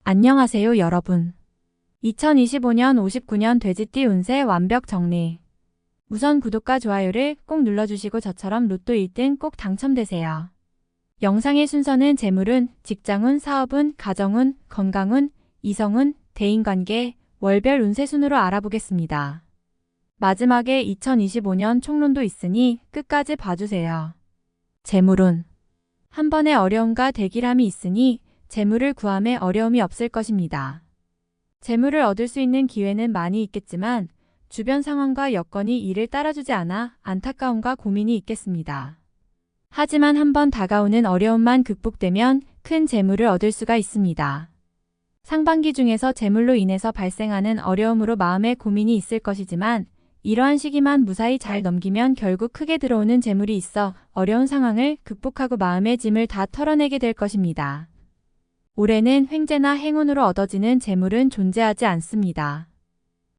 안녕하세요, 여러분. 2025년 59년 돼지띠 운세 완벽 정리. 우선 구독과 좋아요를 꼭 눌러주시고 저처럼 로또 1등 꼭 당첨되세요. 영상의 순서는 재물운, 직장운, 사업운, 가정운, 건강운, 이성운, 대인관계, 월별 운세 순으로 알아보겠습니다. 마지막에 2025년 총론도 있으니 끝까지 봐주세요. 재물운. 한 번의 어려움과 대길함이 있으니 재물을 구함에 어려움이 없을 것입니다. 재물을 얻을 수 있는 기회는 많이 있겠지만 주변 상황과 여건이 이를 따라주지 않아 안타까움과 고민이 있겠습니다. 하지만 한번 다가오는 어려움만 극복되면 큰 재물을 얻을 수가 있습니다. 상반기 중에서 재물로 인해서 발생하는 어려움으로 마음에 고민이 있을 것이지만 이러한 시기만 무사히 잘 넘기면 결국 크게 들어오는 재물이 있어 어려운 상황을 극복하고 마음의 짐을 다 털어내게 될 것입니다. 올해는 횡재나 행운으로 얻어지는 재물은 존재하지 않습니다.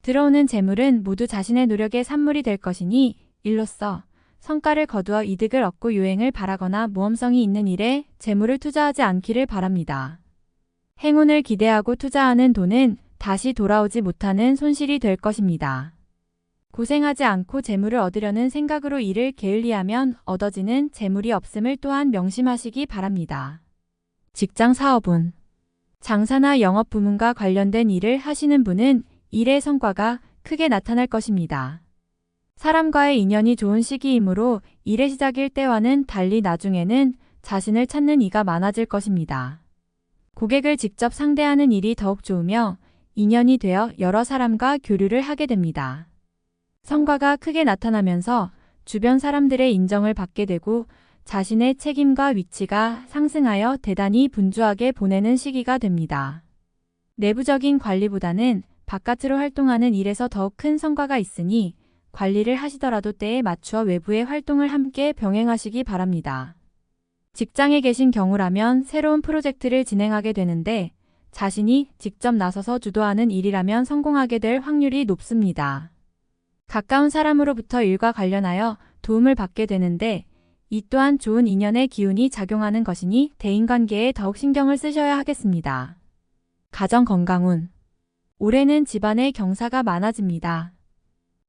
들어오는 재물은 모두 자신의 노력의 산물이 될 것이니 일로써 성과를 거두어 이득을 얻고 유행을 바라거나 모험성이 있는 일에 재물을 투자하지 않기를 바랍니다. 행운을 기대하고 투자하는 돈은 다시 돌아오지 못하는 손실이 될 것입니다. 고생하지 않고 재물을 얻으려는 생각으로 일을 게을리하면 얻어지는 재물이 없음을 또한 명심하시기 바랍니다. 직장 사업운. 장사나 영업 부문과 관련된 일을 하시는 분은 일의 성과가 크게 나타날 것입니다. 사람과의 인연이 좋은 시기이므로 일의 시작일 때와는 달리 나중에는 자신을 찾는 이가 많아질 것입니다. 고객을 직접 상대하는 일이 더욱 좋으며 인연이 되어 여러 사람과 교류를 하게 됩니다. 성과가 크게 나타나면서 주변 사람들의 인정을 받게 되고 자신의 책임과 위치가 상승하여 대단히 분주하게 보내는 시기가 됩니다. 내부적인 관리보다는 바깥으로 활동하는 일에서 더욱 큰 성과가 있으니 관리를 하시더라도 때에 맞추어 외부의 활동을 함께 병행하시기 바랍니다. 직장에 계신 경우라면 새로운 프로젝트를 진행하게 되는데 자신이 직접 나서서 주도하는 일이라면 성공하게 될 확률이 높습니다. 가까운 사람으로부터 일과 관련하여 도움을 받게 되는데 이 또한 좋은 인연의 기운이 작용하는 것이니 대인관계에 더욱 신경을 쓰셔야 하겠습니다. 가정 건강운. 올해는 집안에 경사가 많아집니다.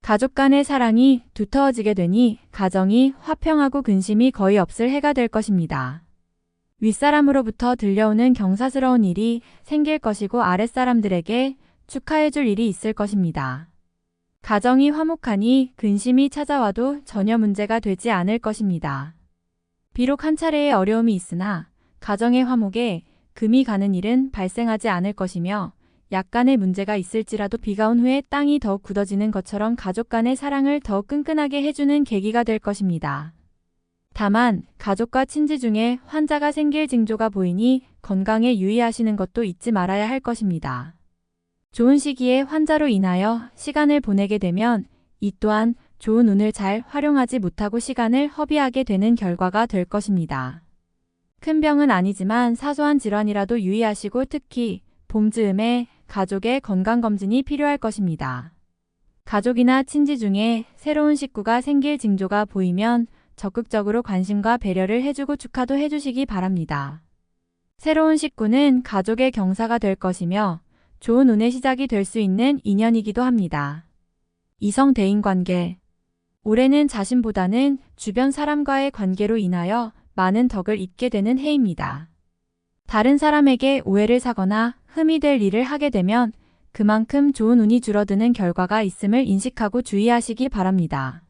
가족 간의 사랑이 두터워지게 되니 가정이 화평하고 근심이 거의 없을 해가 될 것입니다. 윗사람으로부터 들려오는 경사스러운 일이 생길 것이고 아랫사람들에게 축하해줄 일이 있을 것입니다. 가정이 화목하니 근심이 찾아와도 전혀 문제가 되지 않을 것입니다. 비록 한 차례의 어려움이 있으나 가정의 화목에 금이 가는 일은 발생하지 않을 것이며 약간의 문제가 있을지라도 비가 온 후에 땅이 더욱 굳어지는 것처럼 가족 간의 사랑을 더욱 끈끈하게 해주는 계기가 될 것입니다. 다만 가족과 친지 중에 환자가 생길 징조가 보이니 건강에 유의하시는 것도 잊지 말아야 할 것입니다. 좋은 시기에 환자로 인하여 시간을 보내게 되면 이 또한 좋은 운을 잘 활용하지 못하고 시간을 허비하게 되는 결과가 될 것입니다. 큰 병은 아니지만 사소한 질환이라도 유의하시고 특히 봄 즈음에 가족의 건강검진이 필요할 것입니다. 가족이나 친지 중에 새로운 식구가 생길 징조가 보이면 적극적으로 관심과 배려를 해주고 축하도 해주시기 바랍니다. 새로운 식구는 가족의 경사가 될 것이며 좋은 운의 시작이 될 수 있는 인연이기도 합니다. 이성 대인관계. 올해는 자신보다는 주변 사람과의 관계로 인하여 많은 덕을 입게 되는 해입니다. 다른 사람에게 오해를 사거나 흠이 될 일을 하게 되면 그만큼 좋은 운이 줄어드는 결과가 있음을 인식하고 주의하시기 바랍니다.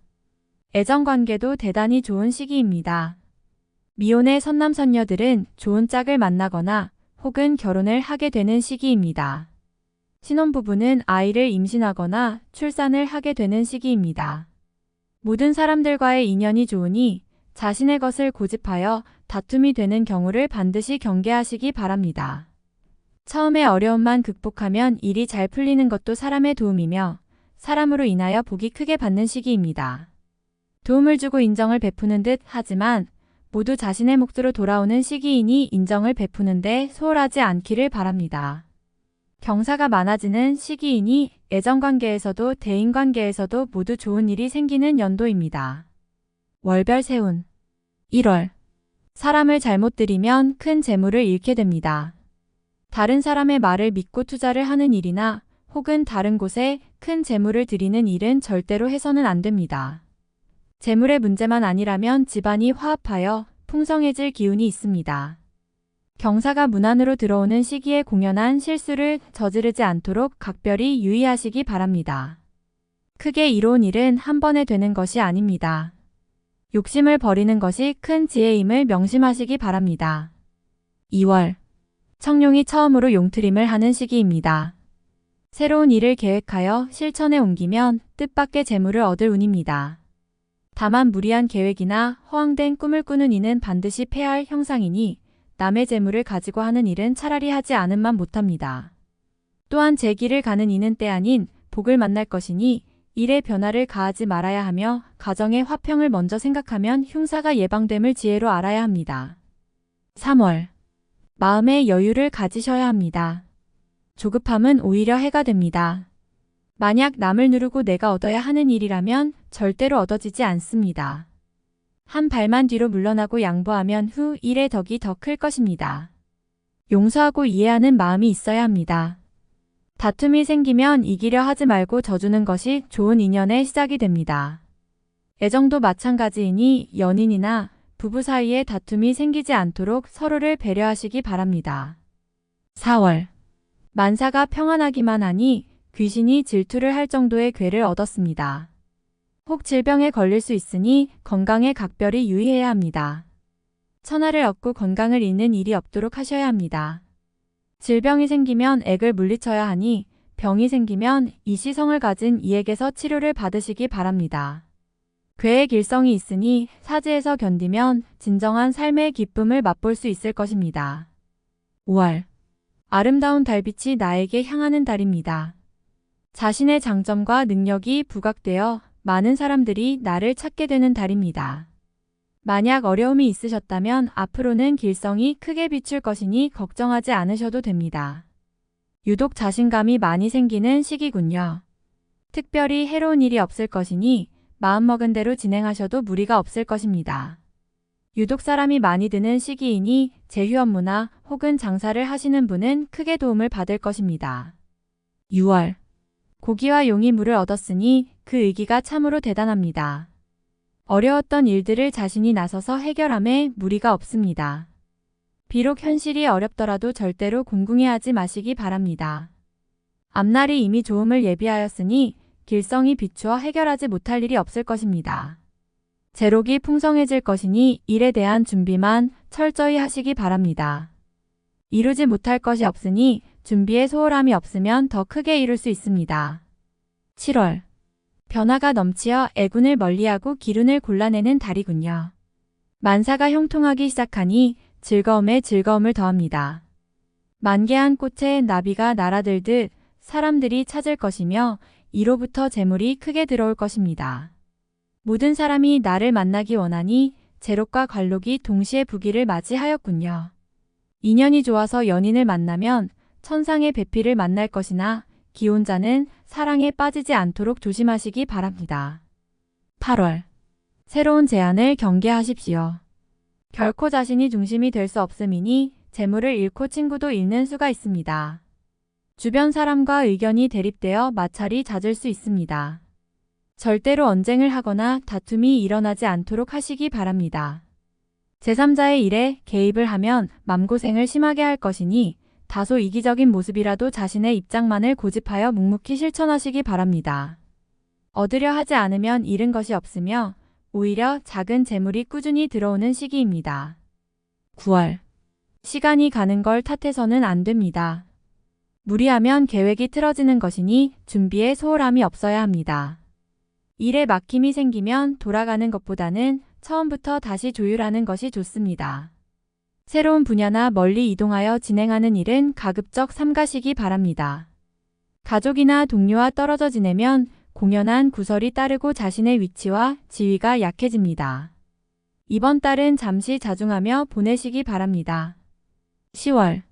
애정관계도 대단히 좋은 시기입니다. 미혼의 선남선녀들은 좋은 짝을 만나거나 혹은 결혼을 하게 되는 시기입니다. 신혼부부는 아이를 임신하거나 출산을 하게 되는 시기입니다. 모든 사람들과의 인연이 좋으니 자신의 것을 고집하여 다툼이 되는 경우를 반드시 경계하시기 바랍니다. 처음에 어려움만 극복하면 일이 잘 풀리는 것도 사람의 도움이며 사람으로 인하여 복이 크게 받는 시기입니다. 도움을 주고 인정을 베푸는 듯 하지만 모두 자신의 몫으로 돌아오는 시기이니 인정을 베푸는데 소홀하지 않기를 바랍니다. 경사가 많아지는 시기이니 애정관계에서도 대인관계에서도 모두 좋은 일이 생기는 연도입니다. 월별 세운. 1월. 사람을 잘못 들이면 큰 재물을 잃게 됩니다. 다른 사람의 말을 믿고 투자를 하는 일이나 혹은 다른 곳에 큰 재물을 들이는 일은 절대로 해서는 안 됩니다. 재물의 문제만 아니라면 집안이 화합하여 풍성해질 기운이 있습니다. 경사가 문 안으로 들어오는 시기에 공연한 실수를 저지르지 않도록 각별히 유의하시기 바랍니다. 크게 이로운 일은 한 번에 되는 것이 아닙니다. 욕심을 버리는 것이 큰 지혜임을 명심하시기 바랍니다. 2월. 청룡이 처음으로 용트림을 하는 시기입니다. 새로운 일을 계획하여 실천에 옮기면 뜻밖의 재물을 얻을 운입니다. 다만 무리한 계획이나 허황된 꿈을 꾸는 이는 반드시 패할 형상이니 남의 재물을 가지고 하는 일은 차라리 하지 않음만 못합니다. 또한 제 길을 가는 이는 때 아닌 복을 만날 것이니 일에 변화를 가하지 말아야 하며 가정의 화평을 먼저 생각하면 흉사가 예방됨을 지혜로 알아야 합니다. 3월. 마음의 여유를 가지셔야 합니다. 조급함은 오히려 해가 됩니다. 만약 남을 누르고 내가 얻어야 하는 일이라면 절대로 얻어지지 않습니다. 한 발만 뒤로 물러나고 양보하면 후 일의 덕이 더 클 것입니다. 용서하고 이해하는 마음이 있어야 합니다. 다툼이 생기면 이기려 하지 말고 져주는 것이 좋은 인연의 시작이 됩니다. 애정도 마찬가지이니 연인이나 부부 사이에 다툼이 생기지 않도록 서로를 배려하시기 바랍니다. 4월. 만사가 평안하기만 하니 귀신이 질투를 할 정도의 괴를 얻었습니다. 혹 질병에 걸릴 수 있으니 건강에 각별히 유의해야 합니다. 천하를 얻고 건강을 잃는 일이 없도록 하셔야 합니다. 질병이 생기면 액을 물리쳐야 하니 병이 생기면 이시성을 가진 이에게서 치료를 받으시기 바랍니다. 괴의 길성이 있으니 사지에서 견디면 진정한 삶의 기쁨을 맛볼 수 있을 것입니다. 5월. 아름다운 달빛이 나에게 향하는 달입니다. 자신의 장점과 능력이 부각되어 많은 사람들이 나를 찾게 되는 달입니다. 만약 어려움이 있으셨다면 앞으로는 길성이 크게 비출 것이니 걱정하지 않으셔도 됩니다. 유독 자신감이 많이 생기는 시기군요. 특별히 해로운 일이 없을 것이니 마음먹은 대로 진행하셔도 무리가 없을 것입니다. 유독 사람이 많이 드는 시기이니 제휴 업무나 혹은 장사를 하시는 분은 크게 도움을 받을 것입니다. 6월. 고기와 용이 물을 얻었으니 그 의기가 참으로 대단합니다. 어려웠던 일들을 자신이 나서서 해결함에 무리가 없습니다. 비록 현실이 어렵더라도 절대로 궁궁해하지 마시기 바랍니다. 앞날이 이미 좋음을 예비하였으니 길성이 비추어 해결하지 못할 일이 없을 것입니다. 재록이 풍성해질 것이니 일에 대한 준비만 철저히 하시기 바랍니다. 이루지 못할 것이 없으니 준비에 소홀함이 없으면 더 크게 이룰 수 있습니다. 7월. 변화가 넘치어 애군을 멀리하고 기운을 골라내는 달이군요. 만사가 형통하기 시작하니 즐거움에 즐거움을 더합니다. 만개한 꽃에 나비가 날아들듯 사람들이 찾을 것이며 이로부터 재물이 크게 들어올 것입니다. 모든 사람이 나를 만나기 원하니 재록과 관록이 동시에 부기를 맞이하였군요. 인연이 좋아서 연인을 만나면 천상의 배필을 만날 것이나 기혼자는 사랑에 빠지지 않도록 조심하시기 바랍니다. 8월. 새로운 제안을 경계하십시오. 결코 자신이 중심이 될 수 없음이니 재물을 잃고 친구도 잃는 수가 있습니다. 주변 사람과 의견이 대립되어 마찰이 잦을 수 있습니다. 절대로 언쟁을 하거나 다툼이 일어나지 않도록 하시기 바랍니다. 제3자의 일에 개입을 하면 맘고생을 심하게 할 것이니 다소 이기적인 모습이라도 자신의 입장만을 고집하여 묵묵히 실천하시기 바랍니다. 얻으려 하지 않으면 잃은 것이 없으며 오히려 작은 재물이 꾸준히 들어오는 시기입니다. 9월. 시간이 가는 걸 탓해서는 안 됩니다. 무리하면 계획이 틀어지는 것이니 준비에 소홀함이 없어야 합니다. 일에 막힘이 생기면 돌아가는 것보다는 처음부터 다시 조율하는 것이 좋습니다. 새로운 분야나 멀리 이동하여 진행하는 일은 가급적 삼가시기 바랍니다. 가족이나 동료와 떨어져 지내면 공연한 구설이 따르고 자신의 위치와 지위가 약해집니다. 이번 달은 잠시 자중하며 보내시기 바랍니다. 10월.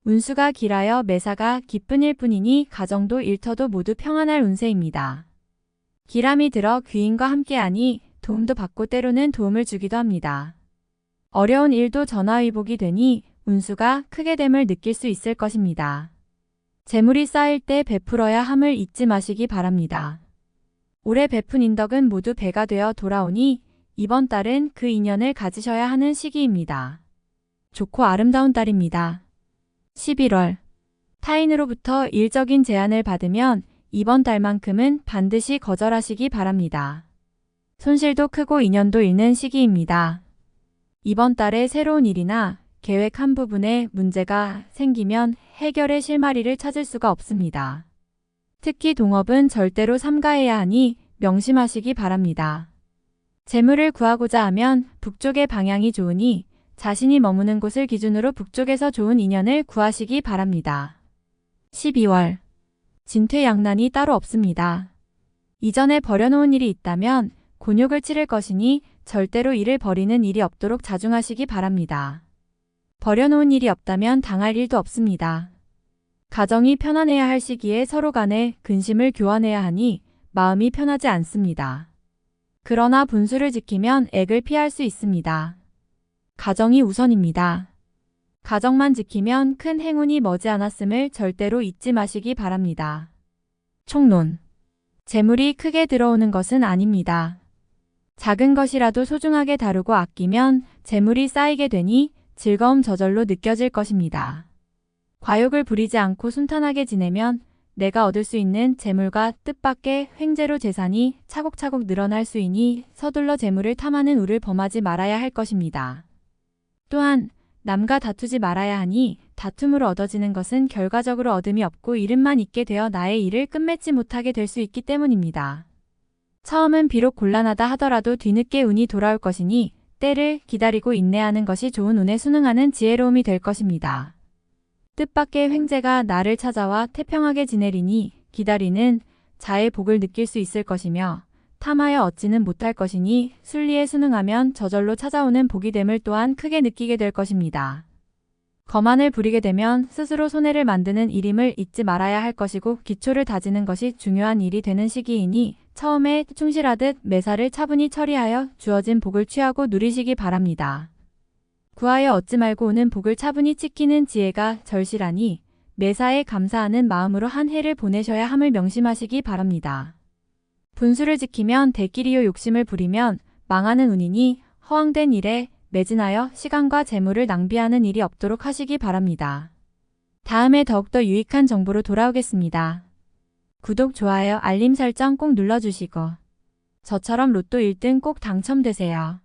운수가 길하여 매사가 기쁜 일뿐이니 가정도 일터도 모두 평안할 운세입니다. 기람이 들어 귀인과 함께하니 도움도 받고 때로는 도움을 주기도 합니다. 어려운 일도 전화위복이 되니 운수가 크게 됨을 느낄 수 있을 것입니다. 재물이 쌓일 때 베풀어야 함을 잊지 마시기 바랍니다. 올해 베푼 인덕은 모두 배가 되어 돌아오니 이번 달은 그 인연을 가지셔야 하는 시기입니다. 좋고 아름다운 달입니다. 11월. 타인으로부터 일적인 제안을 받으면 이번 달만큼은 반드시 거절하시기 바랍니다. 손실도 크고 인연도 잃는 시기입니다. 이번 달에 새로운 일이나 계획 한 부분에 문제가 생기면 해결의 실마리를 찾을 수가 없습니다. 특히 동업은 절대로 삼가해야 하니 명심하시기 바랍니다. 재물을 구하고자 하면 북쪽의 방향이 좋으니 자신이 머무는 곳을 기준으로 북쪽에서 좋은 인연을 구하시기 바랍니다. 12월. 진퇴양난이 따로 없습니다. 이전에 버려놓은 일이 있다면 곤욕을 치를 것이니 절대로 이를 버리는 일이 없도록 자중하시기 바랍니다. 버려놓은 일이 없다면 당할 일도 없습니다. 가정이 편안해야 할 시기에 서로 간에 근심을 교환해야 하니 마음이 편하지 않습니다. 그러나 분수를 지키면 액을 피할 수 있습니다. 가정이 우선입니다. 가정만 지키면 큰 행운이 머지않았음을 절대로 잊지 마시기 바랍니다. 총론. 재물이 크게 들어오는 것은 아닙니다. 작은 것이라도 소중하게 다루고 아끼면 재물이 쌓이게 되니 즐거움 저절로 느껴질 것입니다. 과욕을 부리지 않고 순탄하게 지내면 내가 얻을 수 있는 재물과 뜻밖의 횡재로 재산이 차곡차곡 늘어날 수이니 서둘러 재물을 탐하는 우를 범하지 말아야 할 것입니다. 또한 남과 다투지 말아야 하니 다툼으로 얻어지는 것은 결과적으로 얻음이 없고 이름만 있게 되어 나의 일을 끝맺지 못하게 될 수 있기 때문입니다. 처음은 비록 곤란하다 하더라도 뒤늦게 운이 돌아올 것이니 때를 기다리고 인내하는 것이 좋은 운에 순응하는 지혜로움이 될 것입니다. 뜻밖의 횡재가 나를 찾아와 태평하게 지내리니 기다리는 자의 복을 느낄 수 있을 것이며 탐하여 얻지는 못할 것이니 순리에 순응하면 저절로 찾아오는 복이 됨을 또한 크게 느끼게 될 것입니다. 거만을 부리게 되면 스스로 손해를 만드는 일임을 잊지 말아야 할 것이고 기초를 다지는 것이 중요한 일이 되는 시기이니 처음에 충실하듯 매사를 차분히 처리하여 주어진 복을 취하고 누리시기 바랍니다. 구하여 얻지 말고 오는 복을 차분히 지키는 지혜가 절실하니 매사에 감사하는 마음으로 한 해를 보내셔야 함을 명심하시기 바랍니다. 분수를 지키면 대끼리요 욕심을 부리면 망하는 운이니 허황된 일에 매진하여 시간과 재물을 낭비하는 일이 없도록 하시기 바랍니다. 다음에 더욱더 유익한 정보로 돌아오겠습니다. 구독, 좋아요, 알림 설정 꼭 눌러주시고 저처럼 로또 1등 꼭 당첨되세요.